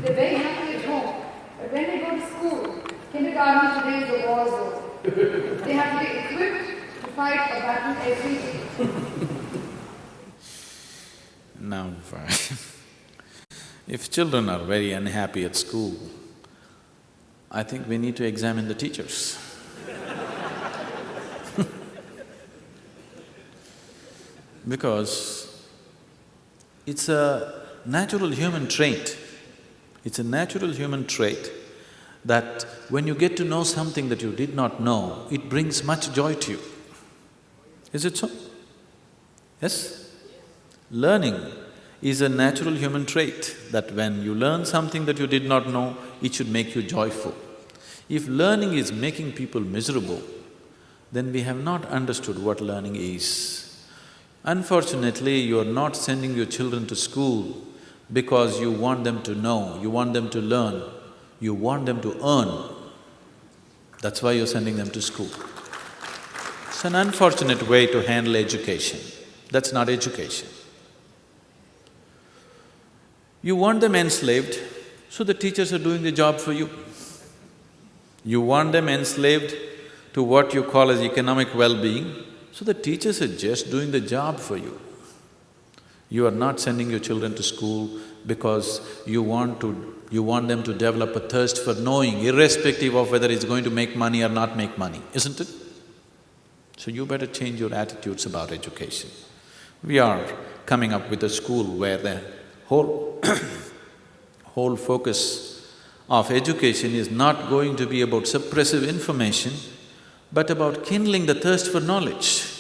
They're very happy at home. But when they go to school, kindergarten today is a war zone. They have to be equipped to fight a battle every day. Now, if children are very unhappy at school, I think we need to examine the teachers. Because it's a natural human trait. It's a natural human trait that when you get to know something that you did not know, it brings much joy to you. Is it so? Yes? Learning is a natural human trait that when you learn something that you did not know, it should make you joyful. If learning is making people miserable, then we have not understood what learning is. Unfortunately, you are not sending your children to school because you want them to know, you want them to learn, you want them to earn. That's why you're sending them to school. It's an unfortunate way to handle education. That's not education. You want them enslaved, so the teachers are doing the job for you. You want them enslaved to what you call as economic well-being, so the teachers are just doing the job for you. You are not sending your children to school because you want them to develop a thirst for knowing, irrespective of whether it's going to make money or not make money, isn't it? So you better change your attitudes about education. We are coming up with a school where the whole whole focus of education is not going to be about suppressive information, but about kindling the thirst for knowledge.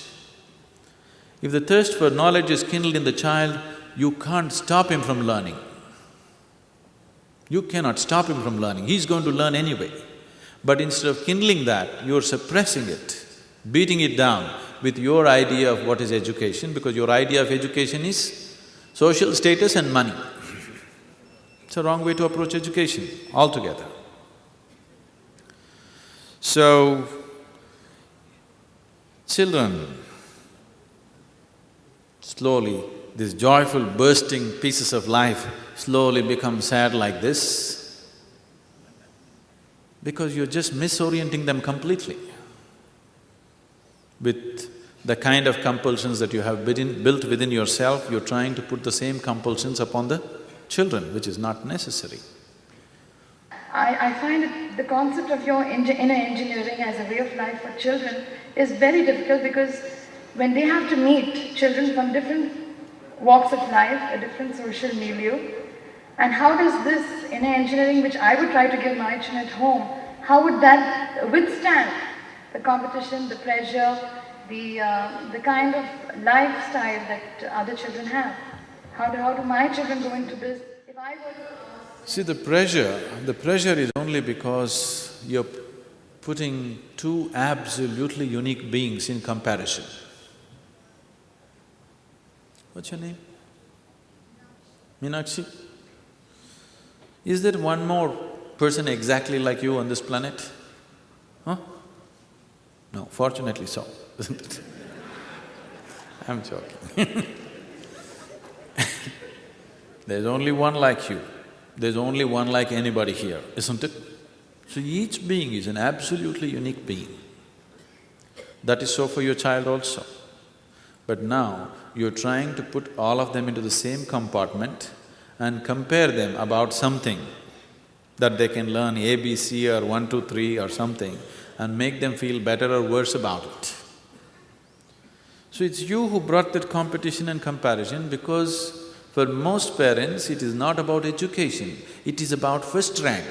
If the thirst for knowledge is kindled in the child, you can't stop him from learning. You cannot stop him from learning, he's going to learn anyway. But instead of kindling that, you're suppressing it, beating it down with your idea of what is education, because your idea of education is social status and money. It's a wrong way to approach education altogether. So, children, slowly, these joyful bursting pieces of life slowly become sad like this because you're just misorienting them completely. With the kind of compulsions that you have built within yourself, you're trying to put the same compulsions upon the children, which is not necessary. I find that the concept of your inner engineering as a way of life for children is very difficult because when they have to meet children from different walks of life, a different social milieu, and how does this inner engineering, which I would try to give my children at home, how would that withstand the competition, the pressure, the kind of lifestyle that other children have? How do my children go into this? If I were to… See, the pressure is only because you're putting two absolutely unique beings in comparison. What's your name? Meenakshi? Is there one more person exactly like you on this planet? Huh? No, fortunately so, isn't it? I'm joking. There's only one like you, there's only one like anybody here, isn't it? So each being is an absolutely unique being. That is so for your child also. But now, you're trying to put all of them into the same compartment and compare them about something that they can learn ABC or 1, 2, 3 or something and make them feel better or worse about it. So it's you who brought that competition and comparison because for most parents, it is not about education, it is about first rank.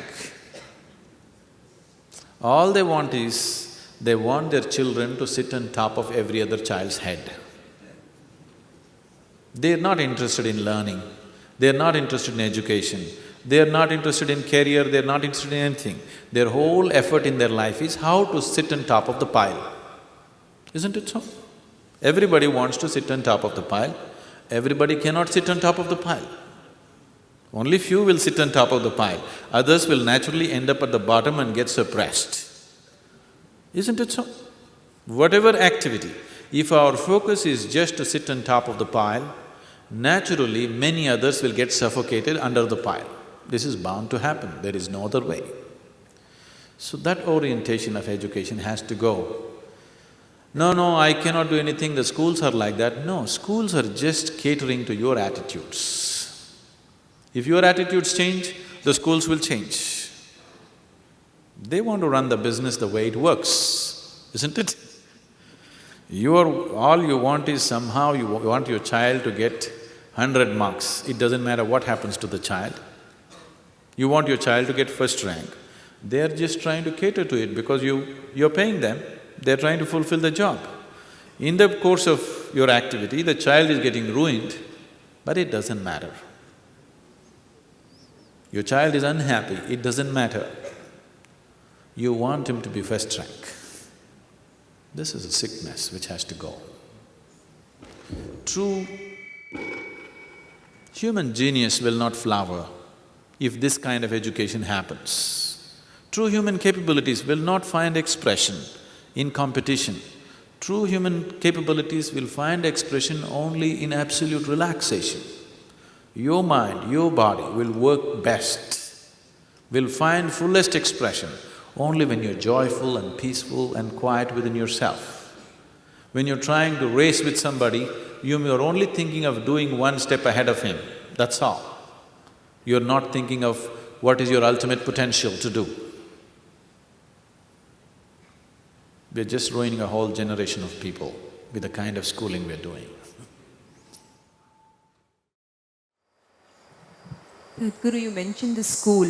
All they want is, they want their children to sit on top of every other child's head. They're not interested in learning, they're not interested in education, they're not interested in career, they're not interested in anything. Their whole effort in their life is how to sit on top of the pile. Isn't it so? Everybody wants to sit on top of the pile. Everybody cannot sit on top of the pile. Only few will sit on top of the pile, others will naturally end up at the bottom and get suppressed. Isn't it so? Whatever activity, if our focus is just to sit on top of the pile, naturally many others will get suffocated under the pile. This is bound to happen, there is no other way. So that orientation of education has to go. No, I cannot do anything, the schools are like that. No, schools are just catering to your attitudes. If your attitudes change, the schools will change. They want to run the business the way it works, isn't it? All you want is somehow you want your child to get 100 marks. It doesn't matter what happens to the child. You want your child to get first rank. They're just trying to cater to it because you're paying them, they're trying to fulfill the job. In the course of your activity, the child is getting ruined, but it doesn't matter. Your child is unhappy, it doesn't matter. You want him to be first rank. This is a sickness which has to go. True human genius will not flower if this kind of education happens. True human capabilities will not find expression in competition. True human capabilities will find expression only in absolute relaxation. Your mind, your body will work best, will find fullest expression only when you're joyful and peaceful and quiet within yourself. When you're trying to race with somebody, you're only thinking of doing one step ahead of him, that's all. You're not thinking of what is your ultimate potential to do. We're just ruining a whole generation of people with the kind of schooling we're doing. Sadhguru, you mentioned the school.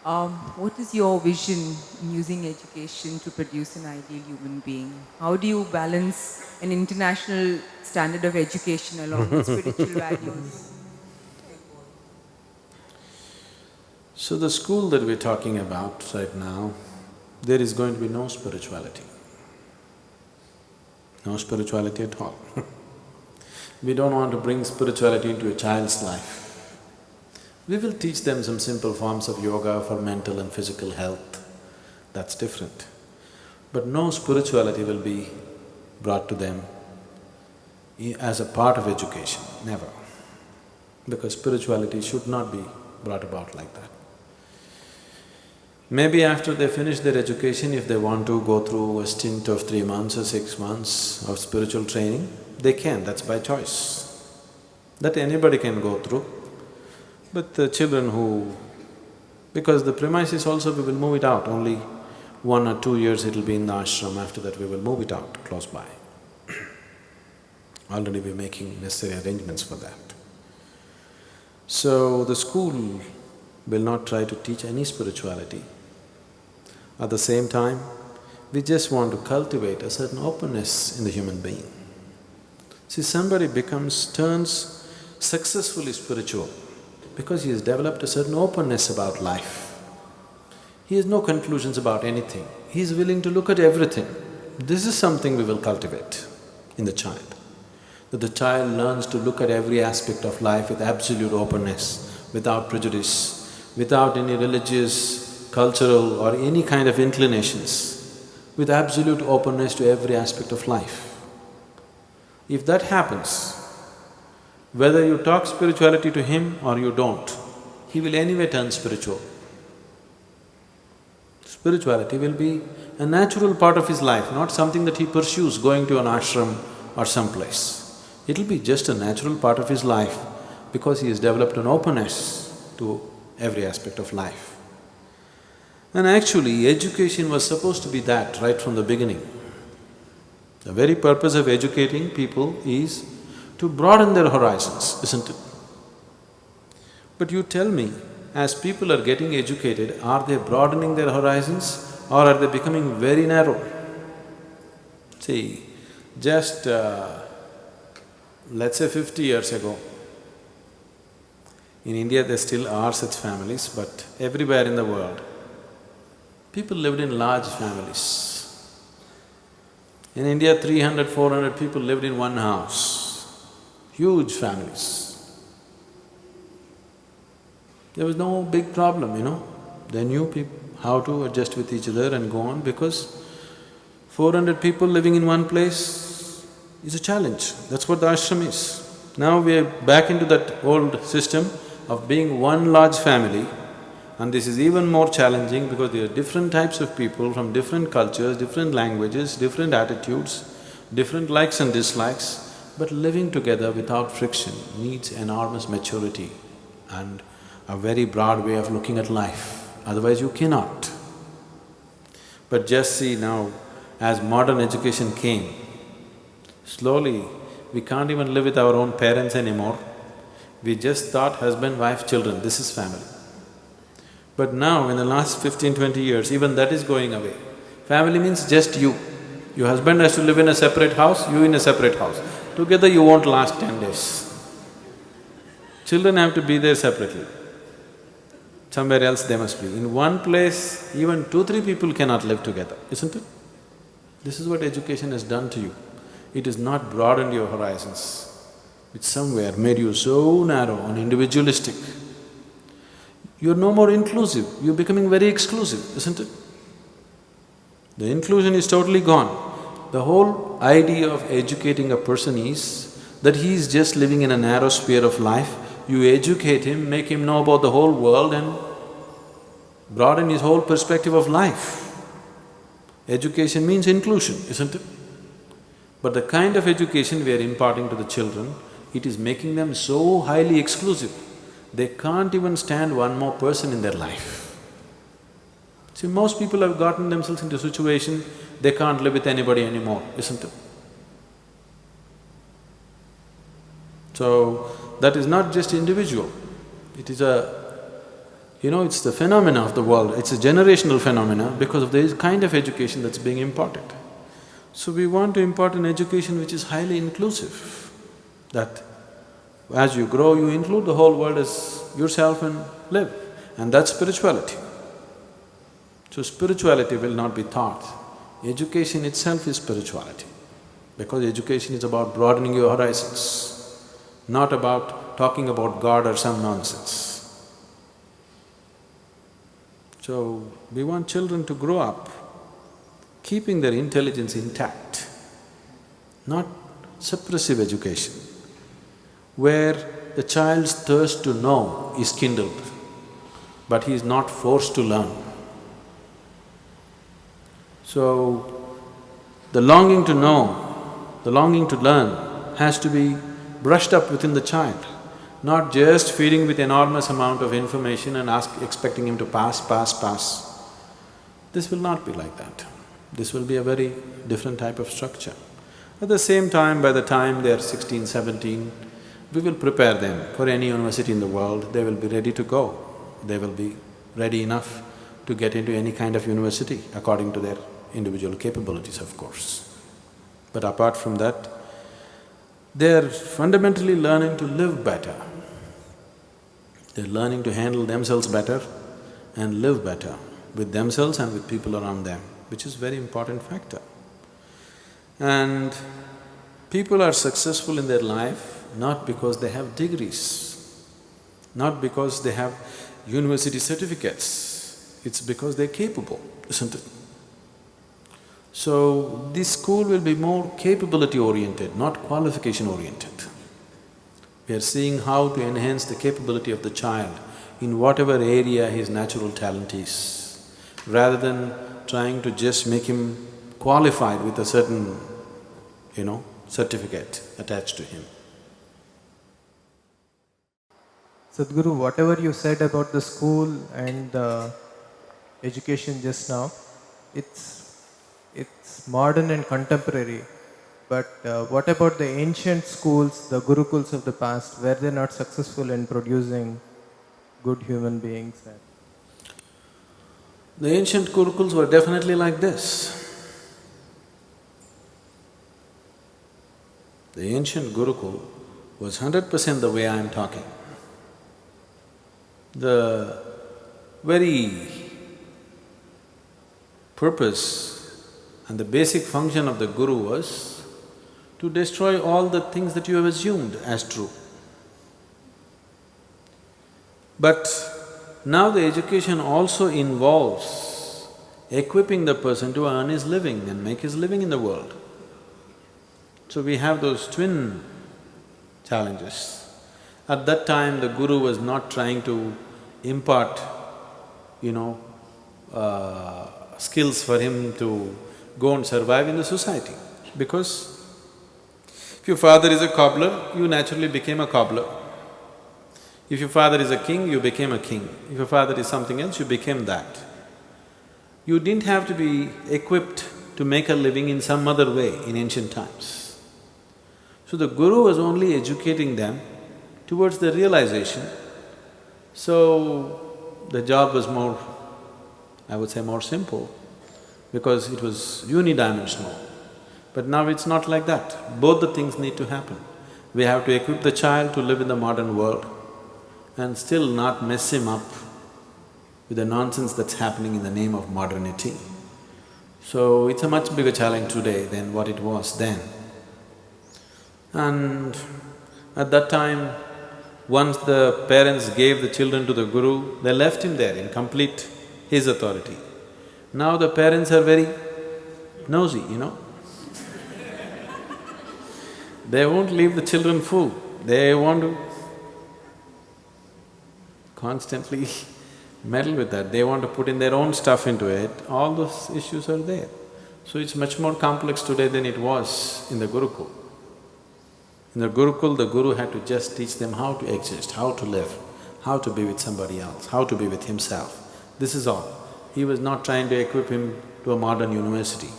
What is your vision in using education to produce an ideal human being? How do you balance an international standard of education along with spiritual values? So the school that we're talking about right now, there is going to be no spirituality. No spirituality at all. We don't want to bring spirituality into a child's life. We will teach them some simple forms of yoga for mental and physical health, that's different. But no spirituality will be brought to them as a part of education, never. Because spirituality should not be brought about like that. Maybe after they finish their education, if they want to go through a stint of 3 months or 6 months of spiritual training, they can, that's by choice. That anybody can go through. But the children who… because the premises also we will move it out, only 1 or 2 years it'll be in the ashram, after that we will move it out close by. Already we're making necessary arrangements for that. So the school will not try to teach any spirituality. At the same time, we just want to cultivate a certain openness in the human being. See, somebody turns successfully spiritual because he has developed a certain openness about life. He has no conclusions about anything, he is willing to look at everything. This is something we will cultivate in the child, that the child learns to look at every aspect of life with absolute openness, without prejudice, without any religious, cultural or any kind of inclinations, with absolute openness to every aspect of life. If that happens, whether you talk spirituality to him or you don't, he will anyway turn spiritual. Spirituality will be a natural part of his life, not something that he pursues going to an ashram or someplace. It'll be just a natural part of his life because he has developed an openness to every aspect of life. And actually, education was supposed to be that right from the beginning. The very purpose of educating people is to broaden their horizons, isn't it? But you tell me, as people are getting educated, are they broadening their horizons or are they becoming very narrow? See, just let's say 50 years ago, in India there still are such families, but everywhere in the world, people lived in large families. In India, 300, 400 people lived in one house. Huge families. There was no big problem, you know. They knew how to adjust with each other and go on because 400 people living in one place is a challenge. That's what the ashram is. Now we are back into that old system of being one large family, and this is even more challenging because there are different types of people from different cultures, different languages, different attitudes, different likes and dislikes, but living together without friction needs enormous maturity and a very broad way of looking at life, otherwise you cannot. But just see now, as modern education came, slowly we can't even live with our own parents anymore. We just thought husband, wife, children, this is family. But now in the last 15–20 years, even that is going away. Family means just you. Your husband has to live in a separate house, you in a separate house. Together you won't last 10 days. Children have to be there separately. Somewhere else they must be. In one place, even 2–3 people cannot live together, isn't it? This is what education has done to you. It has not broadened your horizons. It somewhere made you so narrow and individualistic. You're no more inclusive, you're becoming very exclusive, isn't it? The inclusion is totally gone. The whole idea of educating a person is that he is just living in a narrow sphere of life. You educate him, make him know about the whole world and broaden his whole perspective of life. Education means inclusion, isn't it? But the kind of education we are imparting to the children, it is making them so highly exclusive, they can't even stand one more person in their life. See, most people have gotten themselves into a situation, they can't live with anybody anymore, isn't it? So, that is not just individual, it is it's the phenomena of the world, it's a generational phenomena because of the kind of education that's being imparted. So we want to impart an education which is highly inclusive, that as you grow, you include the whole world as yourself and live, and that's spirituality. So spirituality will not be taught. Education itself is spirituality, because education is about broadening your horizons, not about talking about God or some nonsense. So, we want children to grow up keeping their intelligence intact, not suppressive education, where the child's thirst to know is kindled, but he is not forced to learn. So, the longing to know, the longing to learn has to be brushed up within the child, not just feeding with enormous amount of information and expecting him to pass. This will not be like that. This will be a very different type of structure. At the same time, by the time they are 16, 17, we will prepare them for any university in the world, they will be ready to go. They will be ready enough to get into any kind of university according to their individual capabilities, of course. But apart from that, they're fundamentally learning to live better. They're learning to handle themselves better and live better with themselves and with people around them, which is a very important factor. And people are successful in their life not because they have degrees, not because they have university certificates, it's because they're capable, isn't it? So, this school will be more capability-oriented, not qualification-oriented. We are seeing how to enhance the capability of the child in whatever area his natural talent is, rather than trying to just make him qualified with a certain, certificate attached to him. Sadhguru, whatever you said about the school and the education just now, it's modern and contemporary. But what about the ancient schools, the gurukuls of the past? Were they not successful in producing good human beings? The ancient gurukuls were definitely like this. The ancient gurukul was 100% the way I am talking. The very purpose and the basic function of the guru was to destroy all the things that you have assumed as true. But now the education also involves equipping the person to earn his living and make his living in the world. So we have those twin challenges. At that time, the guru was not trying to impart, you know, skills for him to go and survive in the society. Because if your father is a cobbler, you naturally became a cobbler. If your father is a king, you became a king. If your father is something else, you became that. You didn't have to be equipped to make a living in some other way in ancient times. So the guru was only educating them towards the realization. So the job was more, I would say more simple, because it was unidimensional. But now it's not like that. Both the things need to happen. We have to equip the child to live in the modern world and still not mess him up with the nonsense that's happening in the name of modernity. So it's a much bigger challenge today than what it was then. And at that time, once the parents gave the children to the guru, they left him there in complete his authority. Now the parents are very nosy, you know. They won't leave the children food, they want to constantly meddle with that, they want to put in their own stuff into it, all those issues are there. So it's much more complex today than it was in the Gurukul. In the Gurukul, the guru had to just teach them how to exist, how to live, how to be with somebody else, how to be with himself. This is all. He was not trying to equip him to a modern university.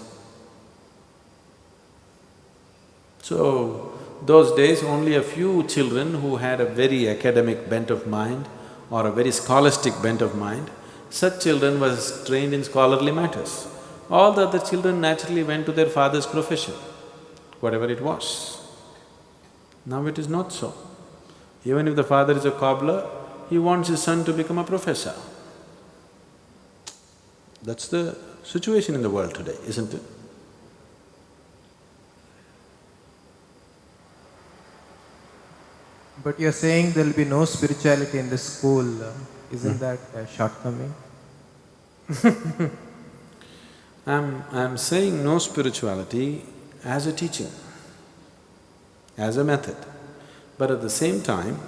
So, those days only a few children who had a very academic bent of mind or a very scholastic bent of mind, such children was trained in scholarly matters. All the other children naturally went to their father's profession, whatever it was. Now it is not so. Even if the father is a cobbler, he wants his son to become a professor. That's the situation in the world today, isn't it? But you're saying there'll be no spirituality in the school, isn't that a shortcoming? I'm saying no spirituality as a teaching, as a method. But at the same time,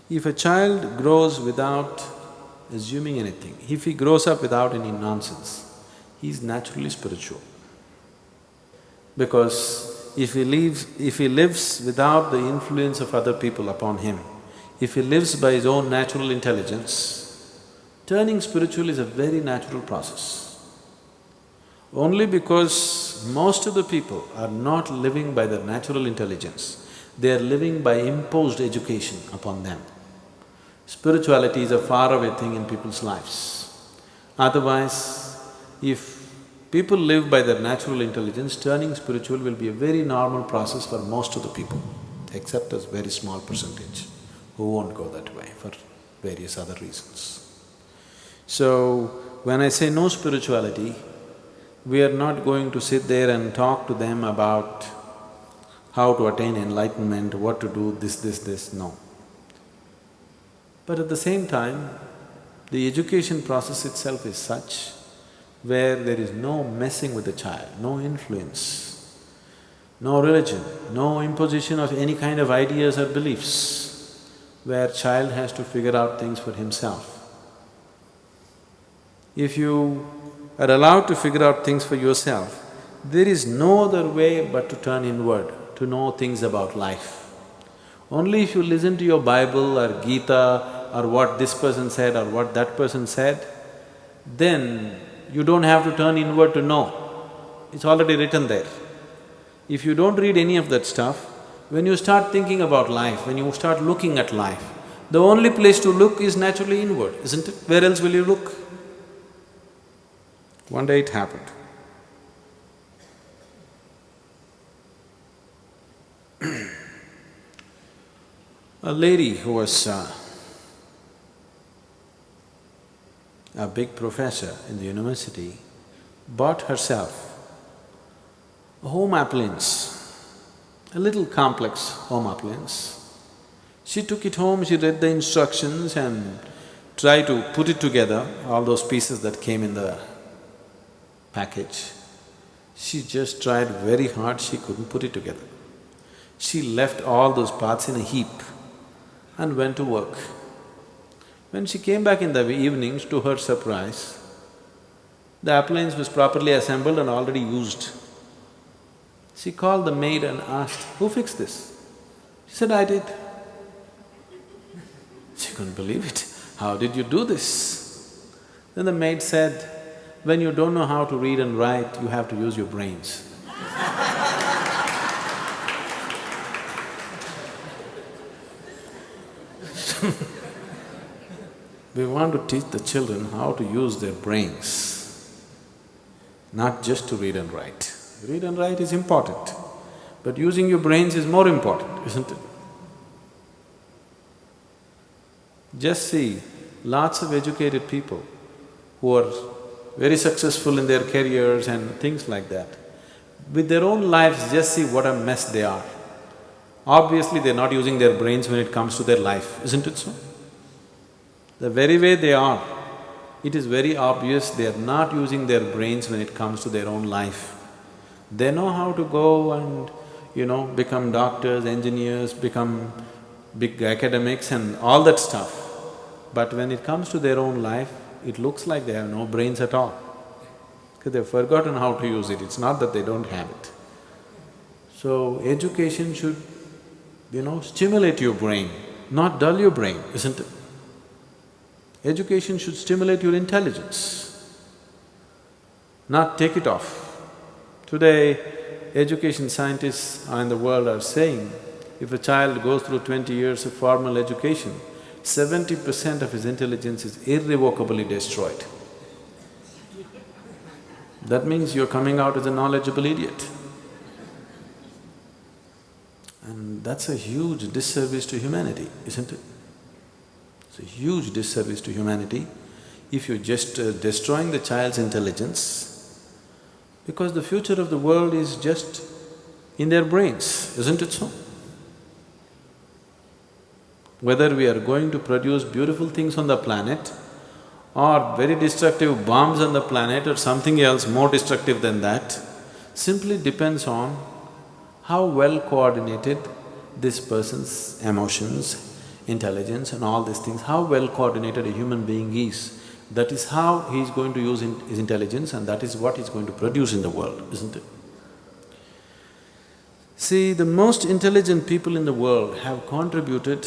if a child grows without assuming anything, if he grows up without any nonsense, he's naturally spiritual. Because if he lives without the influence of other people upon him, if he lives by his own natural intelligence, turning spiritual is a very natural process. Only because most of the people are not living by their natural intelligence, they are living by imposed education upon them. Spirituality is a faraway thing in people's lives. Otherwise, if people live by their natural intelligence, turning spiritual will be a very normal process for most of the people, except a very small percentage who won't go that way for various other reasons. So, when I say no spirituality, we are not going to sit there and talk to them about how to attain enlightenment, what to do, this, no. But at the same time, the education process itself is such where there is no messing with the child, no influence, no religion, no imposition of any kind of ideas or beliefs, where child has to figure out things for himself. If you are allowed to figure out things for yourself, there is no other way but to turn inward, to know things about life. Only if you listen to your Bible or Gita or what this person said or what that person said, then you don't have to turn inward to know. It's already written there. If you don't read any of that stuff, when you start thinking about life, when you start looking at life, the only place to look is naturally inward, isn't it? Where else will you look? One day it happened. A lady who was a big professor in the university bought herself a home appliance, a little complex home appliance. She took it home, she read the instructions and tried to put it together, all those pieces that came in the package. She just tried very hard, she couldn't put it together. She left all those parts in a heap and went to work. When she came back in the evenings, to her surprise, the appliance was properly assembled and already used. She called the maid and asked, "Who fixed this?" She said, "I did." She couldn't believe it. "How did you do this?" Then the maid said, "When you don't know how to read and write, you have to use your brains." We want to teach the children how to use their brains, not just to read and write. Read and write is important, but using your brains is more important, isn't it? Just see, lots of educated people who are very successful in their careers and things like that, with their own lives, just see what a mess they are. Obviously, they're not using their brains when it comes to their life, isn't it so? The very way they are, it is very obvious they are not using their brains when it comes to their own life. They know how to go and, become doctors, engineers, become big academics and all that stuff. But when it comes to their own life, it looks like they have no brains at all, because they've forgotten how to use it. It's not that they don't have it. So, education should, stimulate your brain, not dull your brain, isn't it? Education should stimulate your intelligence, not take it off. Today, education scientists in the world are saying, if a child goes through 20 years of formal education, 70% of his intelligence is irrevocably destroyed. That means you're coming out as a knowledgeable idiot. And that's a huge disservice to humanity, isn't it? It's a huge disservice to humanity if you're just destroying the child's intelligence, because the future of the world is just in their brains, isn't it so? Whether we are going to produce beautiful things on the planet or very destructive bombs on the planet or something else more destructive than that, simply depends on how well coordinated this person's emotions, intelligence and all these things, how well coordinated a human being is. That is how he's going to use his intelligence, and that is what he's going to produce in the world, isn't it? See, the most intelligent people in the world have contributed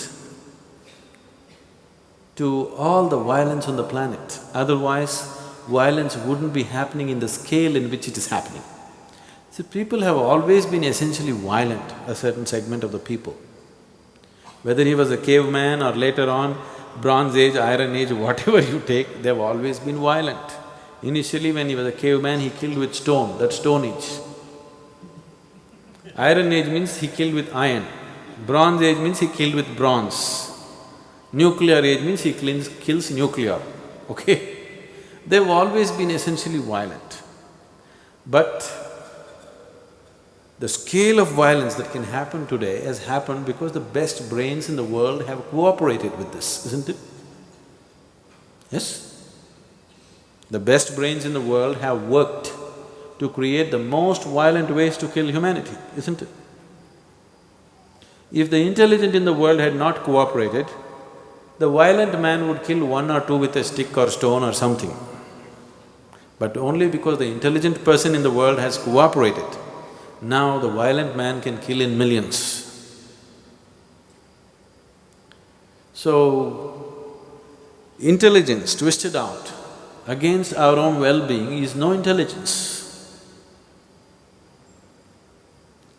to all the violence on the planet. Otherwise, violence wouldn't be happening in the scale in which it is happening. See, people have always been essentially violent, a certain segment of the people. Whether he was a caveman or later on, Bronze Age, Iron Age, whatever you take, they've always been violent. Initially when he was a caveman, he killed with stone, that's Stone Age. Iron Age means he killed with iron. Bronze Age means he killed with bronze. Nuclear Age means he kills nuclear, okay? They've always been essentially violent. But the scale of violence that can happen today has happened because the best brains in the world have cooperated with this, isn't it? Yes? The best brains in the world have worked to create the most violent ways to kill humanity, isn't it? If the intelligent in the world had not cooperated, the violent man would kill one or two with a stick or stone or something. But only because the intelligent person in the world has cooperated, now the violent man can kill in millions. So, intelligence twisted out against our own well-being is no intelligence.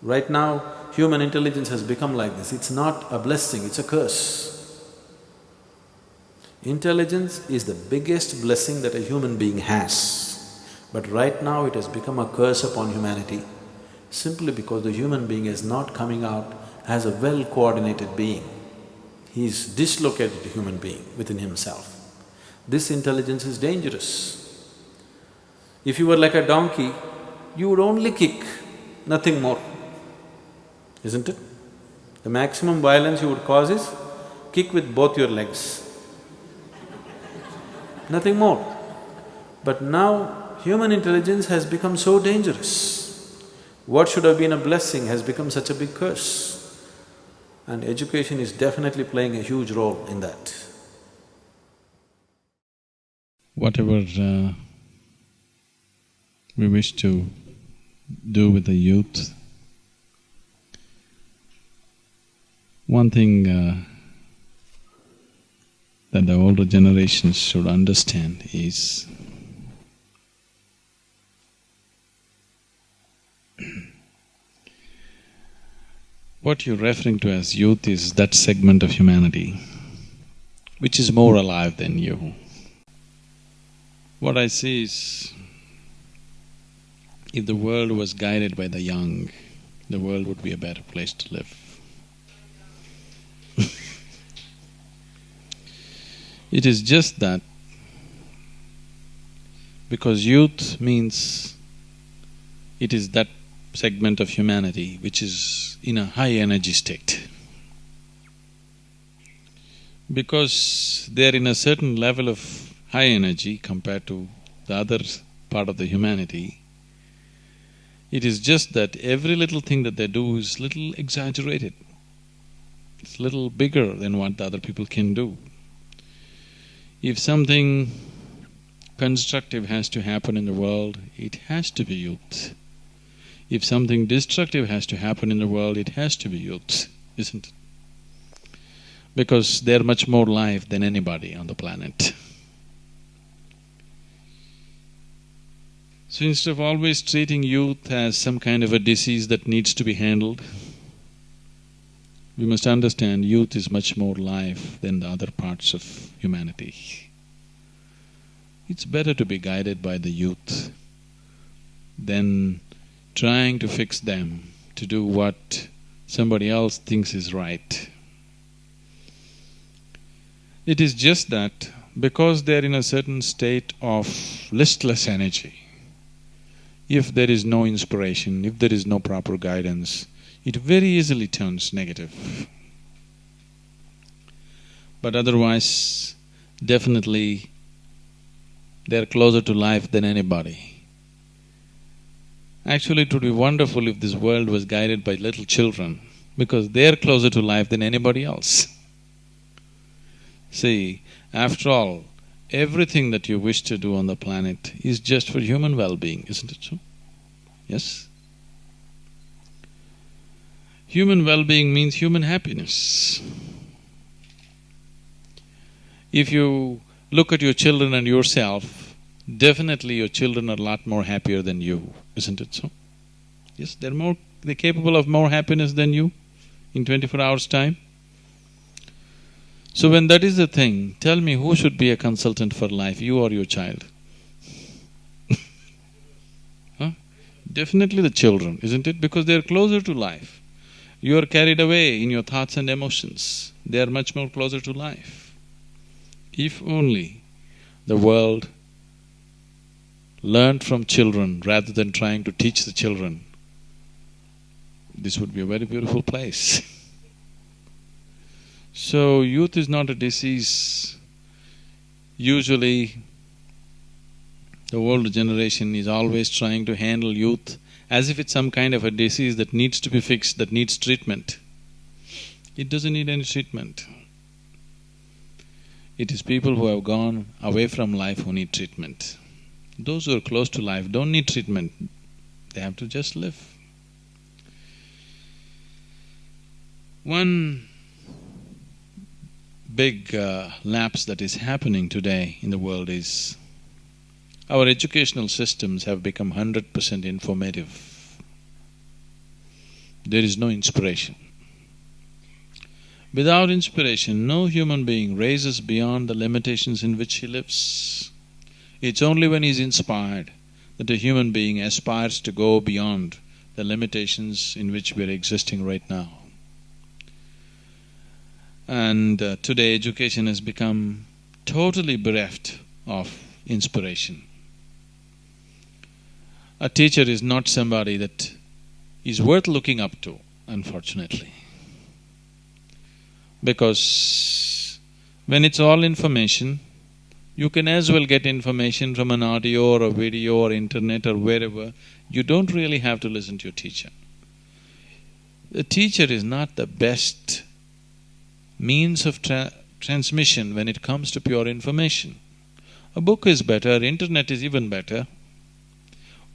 Right now, human intelligence has become like this. It's not a blessing, it's a curse. Intelligence is the biggest blessing that a human being has, but right now it has become a curse upon humanity, simply because the human being is not coming out as a well-coordinated being. He is dislocated human being within himself. This intelligence is dangerous. If you were like a donkey, you would only kick, nothing more, isn't it? The maximum violence you would cause is kick with both your legs, nothing more. But now human intelligence has become so dangerous. What should have been a blessing has become such a big curse. And education is definitely playing a huge role in that. Whatever we wish to do with the youth, one thing that the older generations should understand is what you're referring to as youth is that segment of humanity which is more alive than you. What I see is, if the world was guided by the young, the world would be a better place to live. It is just that because youth means it is that segment of humanity which is in a high energy state. Because they're in a certain level of high energy compared to the other part of the humanity, it is just that every little thing that they do is little exaggerated. It's little bigger than what the other people can do. If something constructive has to happen in the world, it has to be youth. If something destructive has to happen in the world, it has to be youth, isn't it? Because they're much more live than anybody on the planet. So instead of always treating youth as some kind of a disease that needs to be handled, we must understand youth is much more live than the other parts of humanity. It's better to be guided by the youth than trying to fix them to do what somebody else thinks is right. It is just that because they're in a certain state of listless energy, if there is no inspiration, if there is no proper guidance, it very easily turns negative. But otherwise, definitely they're closer to life than anybody. Actually, it would be wonderful if this world was guided by little children, because they're closer to life than anybody else. See, after all, everything that you wish to do on the planet is just for human well-being, isn't it so? Yes? Human well-being means human happiness. If you look at your children and yourself, definitely your children are a lot more happier than you, isn't it so? Yes, they're capable of more happiness than you in 24 hours' time. So when that is the thing, tell me who should be a consultant for life, you or your child? Huh? Definitely the children, isn't it? Because they're closer to life. You are carried away in your thoughts and emotions, they are much more closer to life. If only the world learned from children rather than trying to teach the children, this would be a very beautiful place. So, youth is not a disease. Usually, the older generation is always trying to handle youth as if it's some kind of a disease that needs to be fixed, that needs treatment. It doesn't need any treatment. It is people who have gone away from life who need treatment. Those who are close to life don't need treatment, they have to just live. One big lapse that is happening today in the world is our educational systems have become 100% informative. There is no inspiration. Without inspiration, no human being raises beyond the limitations in which he lives. It's only when he's inspired that a human being aspires to go beyond the limitations in which we're existing right now. And today education has become totally bereft of inspiration. A teacher is not somebody that is worth looking up to, unfortunately. Because when it's all information, you can as well get information from an audio or a video or internet or wherever. You don't really have to listen to your teacher. The teacher is not the best means of transmission when it comes to pure information. A book is better, internet is even better.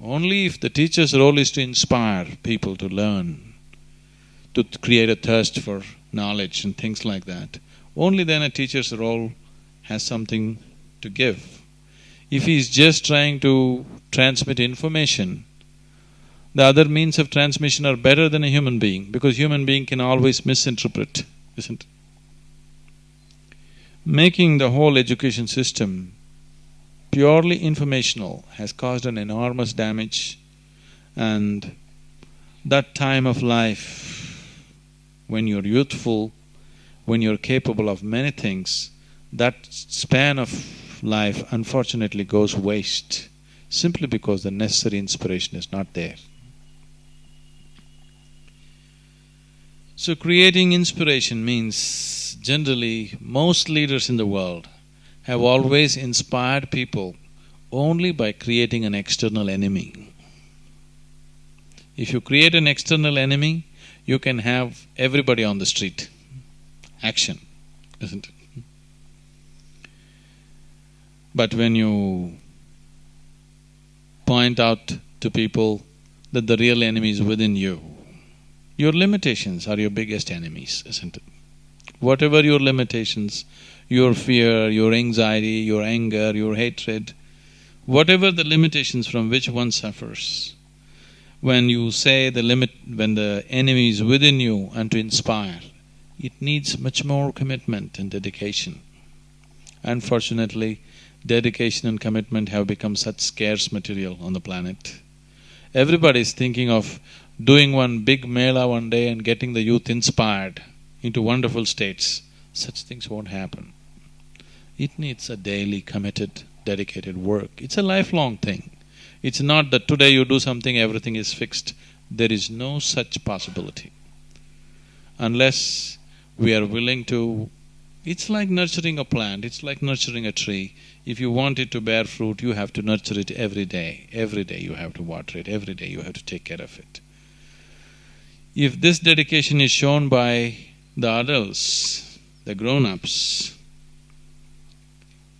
Only if the teacher's role is to inspire people to learn, to create a thirst for knowledge and things like that, only then a teacher's role has something to give. If he's just trying to transmit information, the other means of transmission are better than a human being, because human being can always misinterpret, isn't it? Making the whole education system purely informational has caused an enormous damage, and that time of life, when you're youthful, when you're capable of many things, that span of life unfortunately goes waste, simply because the necessary inspiration is not there. So creating inspiration means, generally, most leaders in the world have always inspired people only by creating an external enemy. If you create an external enemy, you can have everybody on the street. Action, isn't it? But when you point out to people that the real enemy is within you, your limitations are your biggest enemies, isn't it? Whatever your limitations, your fear, your anxiety, your anger, your hatred, whatever the limitations from which one suffers, when you say when the enemy is within you and to inspire, it needs much more commitment and dedication. Unfortunately, dedication and commitment have become such scarce material on the planet. Everybody is thinking of doing one big mela one day and getting the youth inspired into wonderful states. Such things won't happen. It needs a daily committed, dedicated work. It's a lifelong thing. It's not that today you do something, everything is fixed. There is no such possibility. Unless we are willing to… It's like nurturing a plant, it's like nurturing a tree. If you want it to bear fruit, you have to nurture it every day. Every day you have to water it, every day you have to take care of it. If this dedication is shown by the adults, the grown-ups,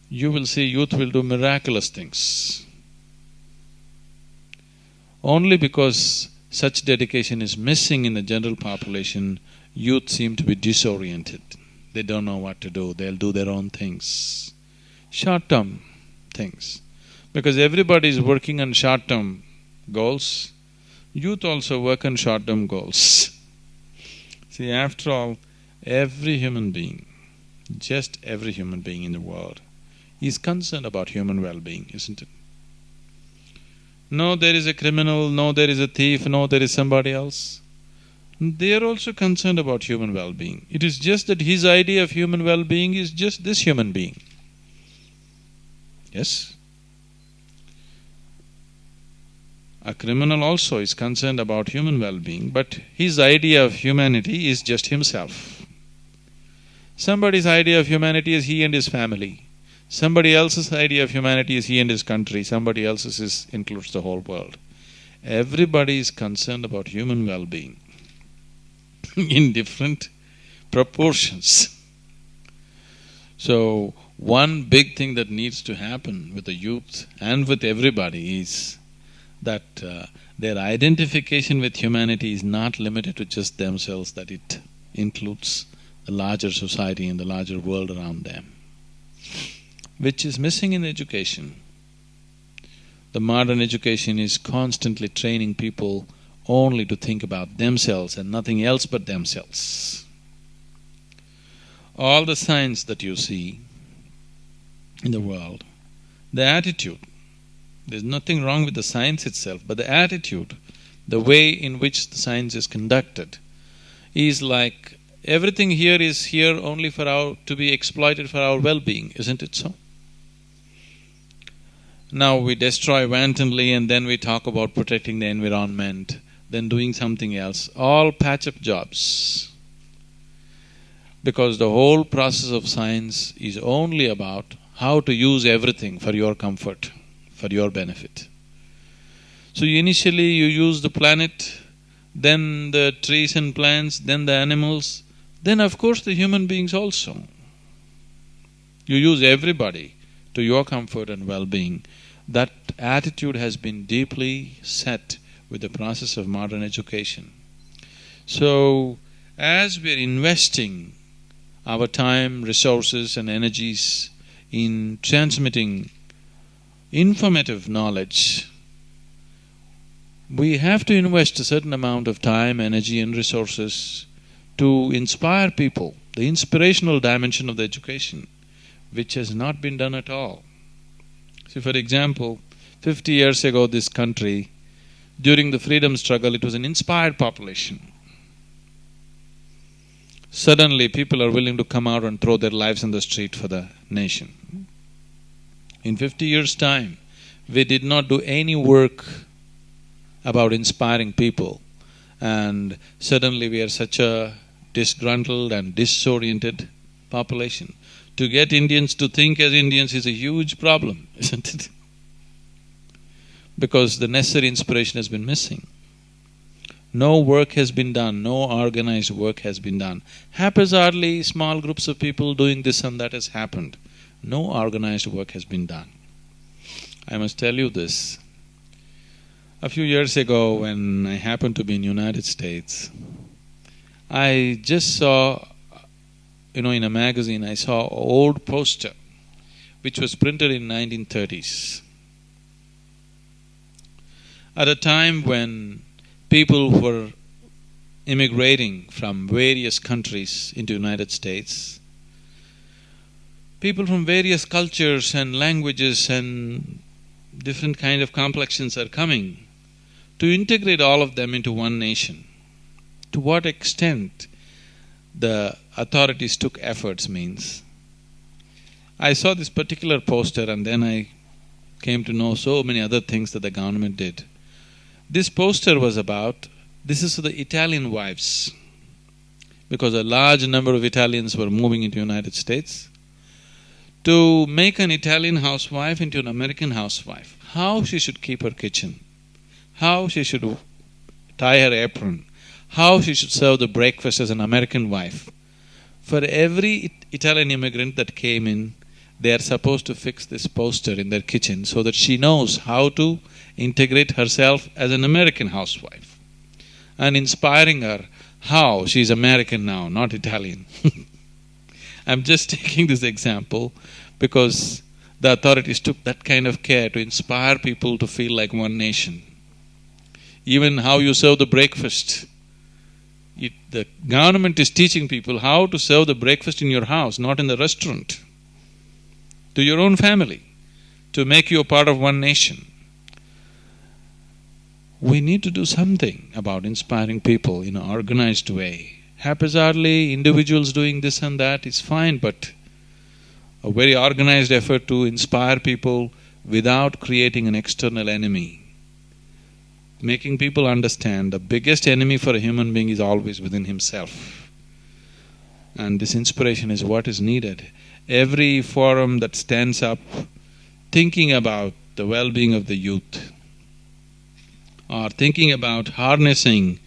you will see youth will do miraculous things. Only because such dedication is missing in the general population, youth seem to be disoriented. They don't know what to do, they'll do their own things. Short-term things. Because everybody is working on short-term goals, youth also work on short-term goals. See, after all, every human being, just every human being in the world, is concerned about human well-being, isn't it? No, there is a criminal, no, there is a thief, no, there is somebody else. They are also concerned about human well-being. It is just that his idea of human well-being is just this human being. Yes? A criminal also is concerned about human well-being, but his idea of humanity is just himself. Somebody's idea of humanity is he and his family. Somebody else's idea of humanity is he and his country, somebody else's includes the whole world. Everybody is concerned about human well-being in different proportions. So, one big thing that needs to happen with the youth and with everybody is that their identification with humanity is not limited to just themselves, that it includes the larger society and the larger world around them, which is missing in education. The modern education is constantly training people only to think about themselves and nothing else but themselves. All the science that you see in the world, the attitude, there's nothing wrong with the science itself, but the attitude, the way in which the science is conducted is like everything here is here only to be exploited for our well-being, isn't it so? Now we destroy wantonly and then we talk about protecting the environment, then doing something else, all patch-up jobs. Because the whole process of science is only about how to use everything for your comfort, for your benefit. So initially you use the planet, then the trees and plants, then the animals, then of course the human beings also. You use everybody to your comfort and well-being. That attitude has been deeply set with the process of modern education. So, as we're investing our time, resources and energies in transmitting informative knowledge, we have to invest a certain amount of time, energy and resources to inspire people, the inspirational dimension of the education, which has not been done at all. See, for example, 50 years ago this country, during the freedom struggle, it was an inspired population. Suddenly people are willing to come out and throw their lives on the street for the nation. In 50 years' time, we did not do any work about inspiring people, and suddenly we are such a disgruntled and disoriented population. To get Indians to think as Indians is a huge problem, isn't it? Because the necessary inspiration has been missing. No work has been done, no organized work has been done. Haphazardly, small groups of people doing this and that has happened. No organized work has been done. I must tell you this. A few years ago, when I happened to be in United States, I just saw, in a magazine, I saw an old poster which was printed in 1930s. At a time when people were immigrating from various countries into United States, people from various cultures and languages and different kind of complexions are coming to integrate all of them into one nation. To what extent the authorities took efforts means, I saw this particular poster and then I came to know so many other things that the government did. This poster was about, this is for the Italian wives, because a large number of Italians were moving into United States. To make an Italian housewife into an American housewife, how she should keep her kitchen, how she should tie her apron, how she should serve the breakfast as an American wife. For every Italian immigrant that came in, they are supposed to fix this poster in their kitchen so that she knows how to integrate herself as an American housewife, and inspiring her how she's American now, not Italian. I'm just taking this example because the authorities took that kind of care to inspire people to feel like one nation. Even how you serve the breakfast. The government is teaching people how to serve the breakfast in your house, not in the restaurant, to your own family, to make you a part of one nation. We need to do something about inspiring people in an organized way. Haphazardly, individuals doing this and that is fine, but a very organized effort to inspire people without creating an external enemy. Making people understand the biggest enemy for a human being is always within himself. And this inspiration is what is needed. Every forum that stands up thinking about the well-being of the youth, or thinking about harnessing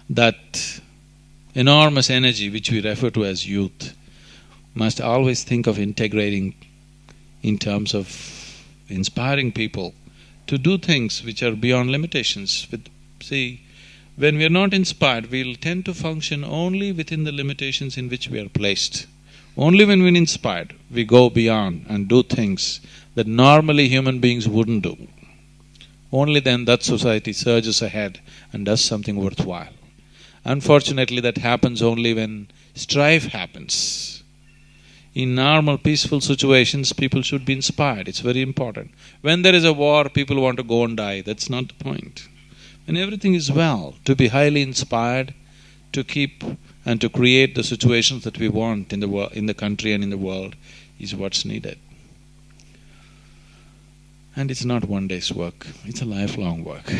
that enormous energy which we refer to as youth, must always think of integrating in terms of inspiring people to do things which are beyond limitations. See, when we are not inspired, we'll tend to function only within the limitations in which we are placed. Only when we're inspired, we go beyond and do things that normally human beings wouldn't do. Only then that society surges ahead and does something worthwhile. Unfortunately, that happens only when strife happens. In normal, peaceful situations, people should be inspired, it's very important. When there is a war, people want to go and die, that's not the point. When everything is well, to be highly inspired, to keep and to create the situations that we want in the country and in the world is what's needed. And it's not one day's work, it's a lifelong work.